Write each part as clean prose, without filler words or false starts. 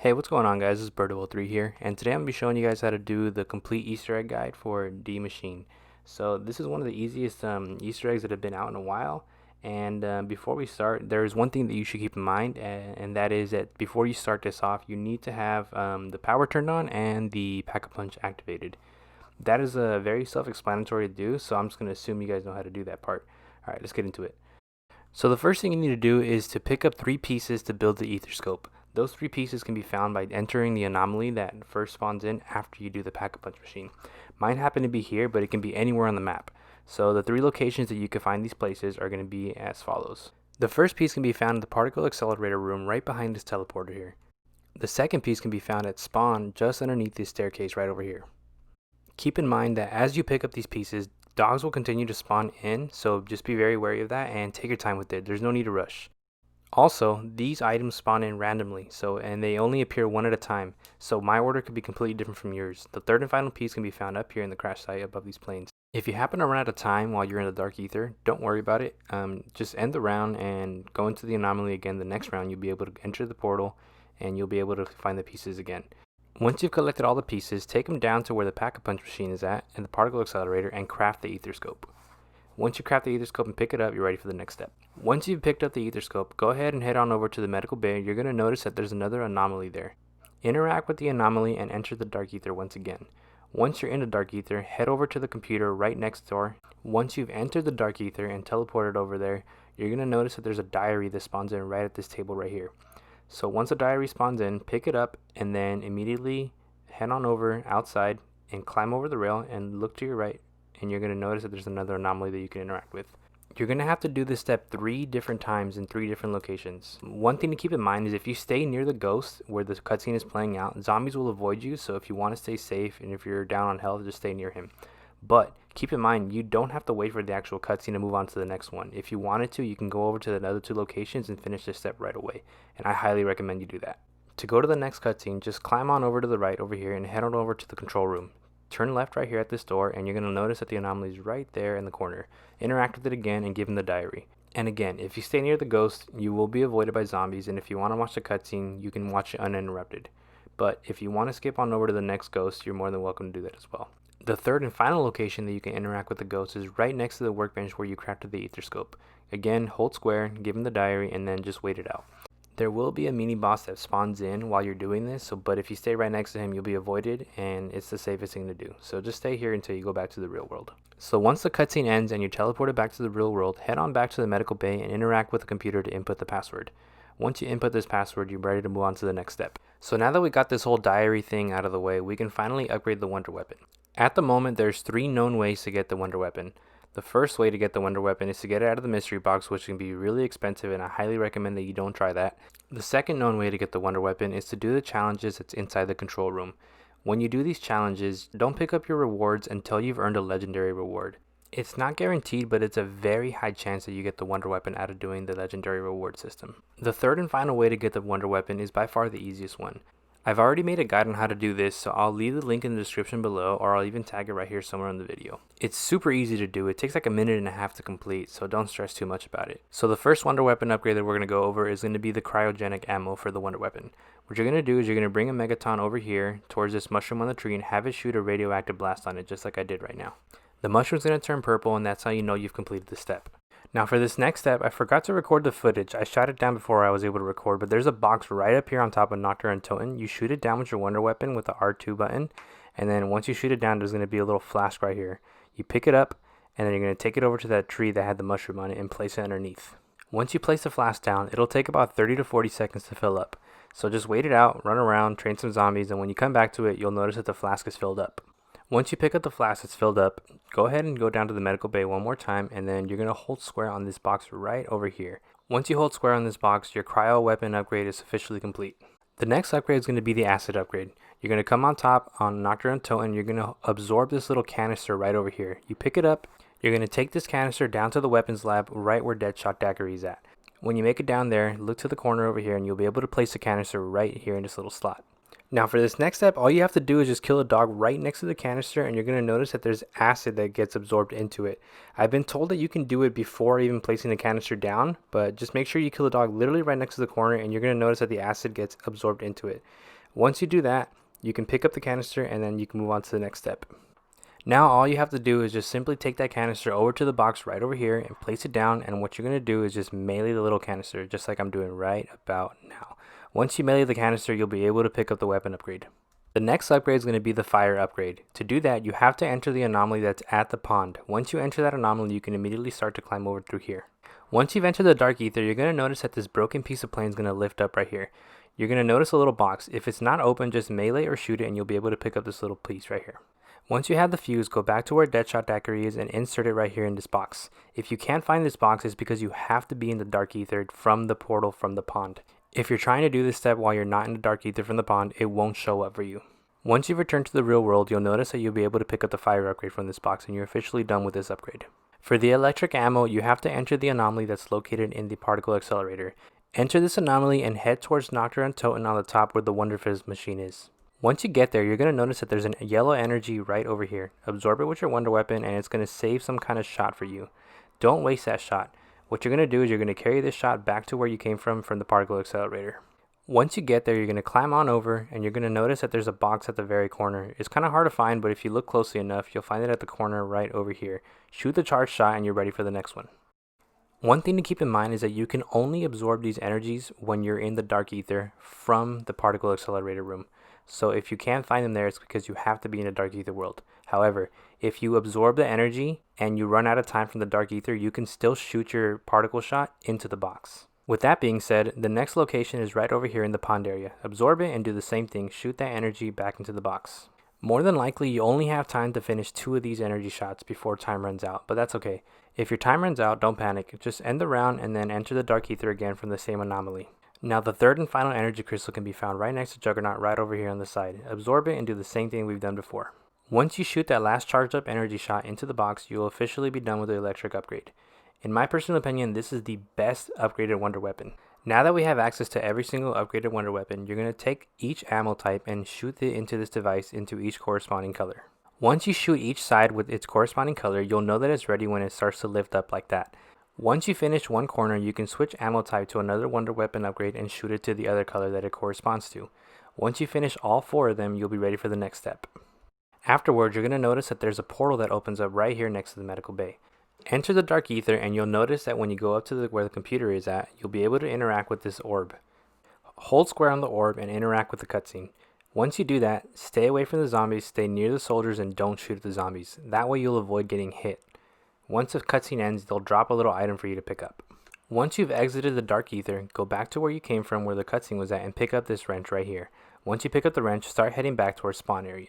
Hey, what's going on, guys? This is Birdo03 here, and today I'm going to be showing you guys how to do the complete Easter egg guide for D Machine. So this is one of the easiest Easter eggs that have been out in a while, and before we start, there's one thing that you should keep in mind, and that is that before you start this off, you need to have the power turned on and the Pack-a-Punch activated. That is very self-explanatory to do, so I'm just going to assume you guys know how to do that part. Alright, let's get into it. So the first thing you need to do is to pick up 3 pieces to build the ether scope. Those 3 pieces can be found by entering the anomaly that first spawns in after you do the Pack-a-Punch machine. Mine happen to be here, but it can be anywhere on the map. So the 3 locations that you can find these places are going to be as follows. The first piece can be found in the particle accelerator room right behind this teleporter here. The second piece can be found at spawn just underneath this staircase right over here. Keep in mind that as you pick up these pieces, dogs will continue to spawn in, so just be very wary of that and take your time with it. There's no need to rush. Also, these items spawn in randomly, and they only appear one at a time, so my order could be completely different from yours. The third and final piece can be found up here in the crash site above these planes. If you happen to run out of time while you're in the dark ether, don't worry about it. Just end the round and go into the anomaly again. The next round you'll be able to enter the portal and you'll be able to find the pieces again. Once you've collected all the pieces, take them down to where the Pack-a-Punch machine is at and the particle accelerator and craft the ether scope. Once you craft the ether scope and pick it up, you're ready for the next step. Once you've picked up the ether scope, go ahead and head on over to the medical bay. You're going to notice that there's another anomaly there. Interact with the anomaly and enter the dark ether once again. Once you're in the dark ether, head over to the computer right next door. Once you've entered the dark ether and teleported over there, you're going to notice that there's a diary that spawns in right at this table right here. So once a diary spawns in, pick it up and then immediately head on over outside and climb over the rail and look to your right, and you're going to notice that there's another anomaly that you can interact with. You're going to have to do this step 3 different times in 3 different locations. One thing to keep in mind is if you stay near the ghost where the cutscene is playing out, zombies will avoid you, so if you want to stay safe and if you're down on health, just stay near him. But keep in mind, you don't have to wait for the actual cutscene to move on to the next one. If you wanted to, you can go over to the other 2 locations and finish this step right away, and I highly recommend you do that. To go to the next cutscene, just climb on over to the right over here and head on over to the control room. Turn left right here at this door, and you're going to notice that the anomaly is right there in the corner. Interact with it again and give him the diary. And again, if you stay near the ghost, you will be avoided by zombies, and if you want to watch the cutscene, you can watch it uninterrupted. But if you want to skip on over to the next ghost, you're more than welcome to do that as well. The third and final location that you can interact with the ghost is right next to the workbench where you crafted the ether scope. Again, hold square, give him the diary, and then just wait it out. There will be a mini boss that spawns in while you're doing this, but if you stay right next to him, you'll be avoided, and it's the safest thing to do. So just stay here until you go back to the real world. So once the cutscene ends and you're teleported back to the real world, head on back to the medical bay and interact with the computer to input the password. Once you input this password, you're ready to move on to the next step. So now that we got this whole diary thing out of the way, we can finally upgrade the wonder weapon. At the moment, there's 3 known ways to get the wonder weapon. The first way to get the wonder weapon is to get it out of the mystery box, which can be really expensive, and I highly recommend that you don't try that. The second known way to get the wonder weapon is to do the challenges that's inside the control room. When you do these challenges, don't pick up your rewards until you've earned a legendary reward. It's not guaranteed, but it's a very high chance that you get the wonder weapon out of doing the legendary reward system. The third and final way to get the wonder weapon is by far the easiest one. I've already made a guide on how to do this, so I'll leave the link in the description below, or I'll even tag it right here somewhere in the video. It's super easy to do. It takes like a minute and a half to complete, so don't stress too much about it. So the first wonder weapon upgrade that we're going to go over is going to be the cryogenic ammo for the wonder weapon. What you're going to do is you're going to bring a megaton over here towards this mushroom on the tree and have it shoot a radioactive blast on it, just like I did right now. The mushroom's going to turn purple, and that's how you know you've completed the step. Now for this next step, I forgot to record the footage. I shot it down before I was able to record, but there's a box right up here on top of Nocturne and Toten. You shoot it down with your wonder weapon with the R2 button, and then once you shoot it down, there's going to be a little flask right here. You pick it up, and then you're going to take it over to that tree that had the mushroom on it and place it underneath. Once you place the flask down, it'll take about 30 to 40 seconds to fill up. So just wait it out, run around, train some zombies, and when you come back to it, you'll notice that the flask is filled up. Once you pick up the flask that's filled up, go ahead and go down to the medical bay one more time, and then you're going to hold square on this box right over here. Once you hold square on this box, your cryo weapon upgrade is officially complete. The next upgrade is going to be the acid upgrade. You're going to come on top on Nocturne and Toten, you're going to absorb this little canister right over here. You pick it up, you're going to take this canister down to the weapons lab right where Deadshot Daiquiri is at. When you make it down there, look to the corner over here and you'll be able to place the canister right here in this little slot. Now for this next step, all you have to do is just kill a dog right next to the canister, and you're going to notice that there's acid that gets absorbed into it. I've been told that you can do it before even placing the canister down, but just make sure you kill the dog literally right next to the corner, and you're going to notice that the acid gets absorbed into it. Once you do that, you can pick up the canister and then you can move on to the next step. Now all you have to do is just simply take that canister over to the box right over here and place it down, and what you're going to do is just melee the little canister, just like I'm doing right about now. Once you melee the canister, you'll be able to pick up the weapon upgrade. The next upgrade is going to be the fire upgrade. To do that, you have to enter the anomaly that's at the pond. Once you enter that anomaly, you can immediately start to climb over through here. Once you've entered the dark ether, you're going to notice that this broken piece of plane is going to lift up right here. You're going to notice a little box. If it's not open, just melee or shoot it and you'll be able to pick up this little piece right here. Once you have the fuse, go back to where Deadshot Daiquiri is and insert it right here in this box. If you can't find this box, it's because you have to be in the dark ether from the portal from the pond. If you're trying to do this step while you're not in the dark ether from the pond, it won't show up for you. Once you've returned to the real world, you'll notice that you'll be able to pick up the fire upgrade from this box, and you're officially done with this upgrade. For the electric ammo, you have to enter the anomaly that's located in the particle accelerator. Enter this anomaly and head towards Nocturne and Toten on the top where the Wonderfizz machine is. Once you get there, you're going to notice that there's a yellow energy right over here. Absorb it with your Wonder Weapon and it's going to save some kind of shot for you. Don't waste that shot. What you're going to do is you're going to carry this shot back to where you came from the particle accelerator. Once you get there, you're going to climb on over and you're going to notice that there's a box at the very corner. It's kind of hard to find, but if you look closely enough, you'll find it at the corner right over here. Shoot the charge shot and you're ready for the next one. One thing to keep in mind is that you can only absorb these energies when you're in the dark ether from the particle accelerator room. So if you can't find them there, it's because you have to be in a dark ether world. However, if you absorb the energy and you run out of time from the dark ether, you can still shoot your particle shot into the box. With that being said, the next location is right over here in the pond area. Absorb it and do the same thing, shoot that energy back into the box. More than likely, you only have time to finish 2 of these energy shots before time runs out, but that's okay. If your time runs out, don't panic. Just end the round and then enter the dark ether again from the same anomaly. Now the third and final energy crystal can be found right next to Juggernaut right over here on the side. Absorb it and do the same thing we've done before. Once you shoot that last charged up energy shot into the box, you will officially be done with the electric upgrade. In my personal opinion, this is the best upgraded Wonder Weapon. Now that we have access to every single upgraded Wonder Weapon, you're going to take each ammo type and shoot it into this device into each corresponding color. Once you shoot each side with its corresponding color, you'll know that it's ready when it starts to lift up like that. Once you finish one corner, you can switch ammo type to another Wonder Weapon upgrade and shoot it to the other color that it corresponds to. Once you finish all 4 of them, you'll be ready for the next step. Afterwards, you're going to notice that there's a portal that opens up right here next to the medical bay. Enter the dark ether and you'll notice that when you go up to where the computer is at, you'll be able to interact with this orb. Hold square on the orb and interact with the cutscene. Once you do that, stay away from the zombies, stay near the soldiers, and don't shoot at the zombies. That way you'll avoid getting hit. Once the cutscene ends, they'll drop a little item for you to pick up. Once you've exited the dark ether, go back to where you came from where the cutscene was at and pick up this wrench right here. Once you pick up the wrench, start heading back towards spawn area.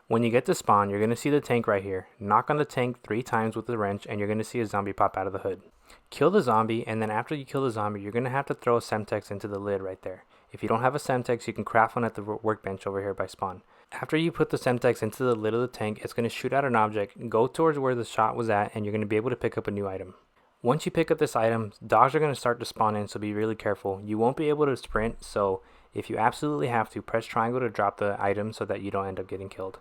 When you get to spawn, you're going to see the tank right here. Knock on the tank 3 times with the wrench and you're going to see a zombie pop out of the hood. Kill the zombie, and then after you kill the zombie, you're going to have to throw a Semtex into the lid right there. If you don't have a Semtex, you can craft one at the workbench over here by spawn. After you put the Semtex into the lid of the tank, it's going to shoot out an object, go towards where the shot was at, and you're going to be able to pick up a new item. Once you pick up this item, dogs are going to start to spawn in, so be really careful. You won't be able to sprint, so if you absolutely have to, press triangle to drop the item so that you don't end up getting killed.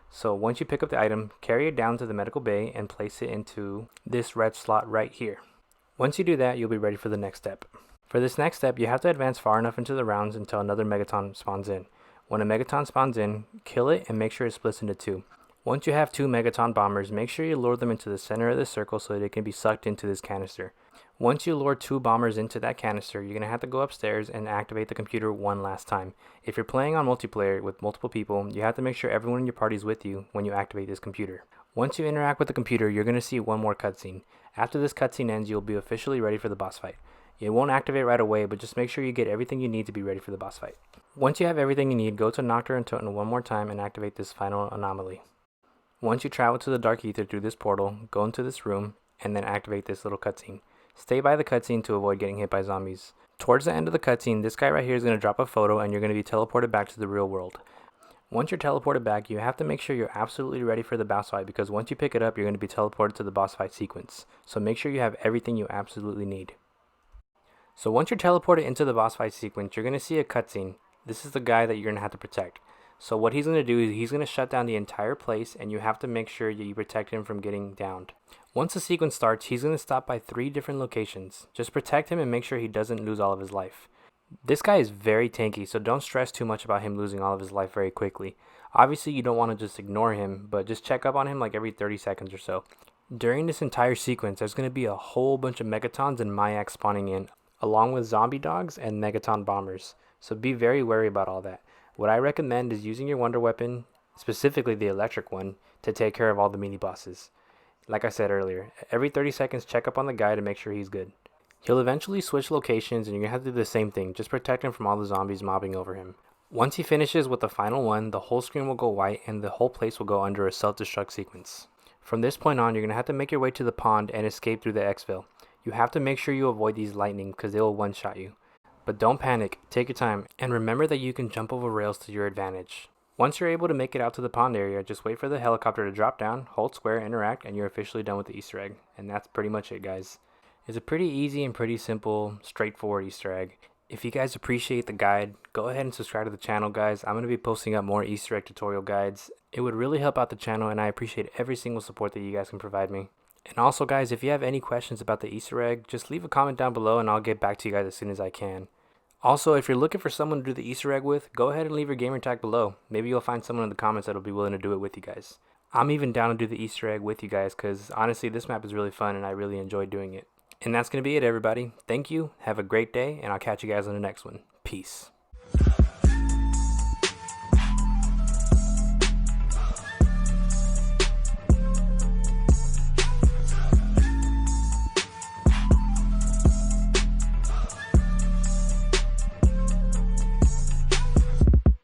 So once you pick up the item, carry it down to the medical bay and place it into this red slot right here. Once you do that, you'll be ready for the next step. For this next step, you have to advance far enough into the rounds until another Megaton spawns in. When a Megaton spawns in, kill it and make sure it splits into 2. Once you have 2 Megaton bombers, make sure you lure them into the center of the circle so they can be sucked into this canister. Once you lure 2 bombers into that canister, you're going to have to go upstairs and activate the computer one last time. If you're playing on multiplayer with multiple people, you have to make sure everyone in your party is with you when you activate this computer. Once you interact with the computer, you're going to see one more cutscene. After this cutscene ends, you'll be officially ready for the boss fight. It won't activate right away, but just make sure you get everything you need to be ready for the boss fight. Once you have everything you need, go to Nocturne and Toten one more time and activate this final anomaly. Once you travel to the dark ether through this portal, go into this room, and then activate this little cutscene. Stay by the cutscene to avoid getting hit by zombies. Towards the end of the cutscene, this guy right here is going to drop a photo and you're going to be teleported back to the real world. Once you're teleported back, you have to make sure you're absolutely ready for the boss fight, because once you pick it up, you're going to be teleported to the boss fight sequence. So make sure you have everything you absolutely need. So once you're teleported into the boss fight sequence, you're going to see a cutscene. This is the guy that you're going to have to protect. So what he's going to do is he's going to shut down the entire place, and you have to make sure that you protect him from getting downed. Once the sequence starts, he's going to stop by 3 different locations. Just protect him and make sure he doesn't lose all of his life. This guy is very tanky, so don't stress too much about him losing all of his life very quickly. Obviously, you don't want to just ignore him, but just check up on him like every 30 seconds or so. During this entire sequence, there's going to be a whole bunch of Megatons and Mayaks spawning in, along with zombie dogs and Megaton bombers. So be very wary about all that. What I recommend is using your wonder weapon, specifically the electric one, to take care of all the mini bosses. Like I said earlier, every 30 seconds check up on the guy to make sure he's good. He'll eventually switch locations and you're going to have to do the same thing, just protect him from all the zombies mobbing over him. Once he finishes with the final one, the whole screen will go white and the whole place will go under a self-destruct sequence. From this point on, you're going to have to make your way to the pond and escape through the exfil. You have to make sure you avoid these lightning because they will one-shot you. But don't panic, take your time, and remember that you can jump over rails to your advantage. Once you're able to make it out to the pond area, just wait for the helicopter to drop down, hold square, interact, and you're officially done with the Easter egg. And that's pretty much it, guys. It's a pretty easy and pretty simple, straightforward Easter egg. If you guys appreciate the guide, go ahead and subscribe to the channel, guys. I'm going to be posting up more Easter egg tutorial guides. It would really help out the channel, and I appreciate every single support that you guys can provide me. And also, guys, if you have any questions about the Easter egg, just leave a comment down below and I'll get back to you guys as soon as I can. Also, if you're looking for someone to do the Easter egg with, go ahead and leave your gamer tag below. Maybe you'll find someone in the comments that'll be willing to do it with you guys. I'm even down to do the Easter egg with you guys because honestly, this map is really fun and I really enjoy doing it. And that's going to be it, everybody. Thank you, have a great day, and I'll catch you guys on the next one. Peace.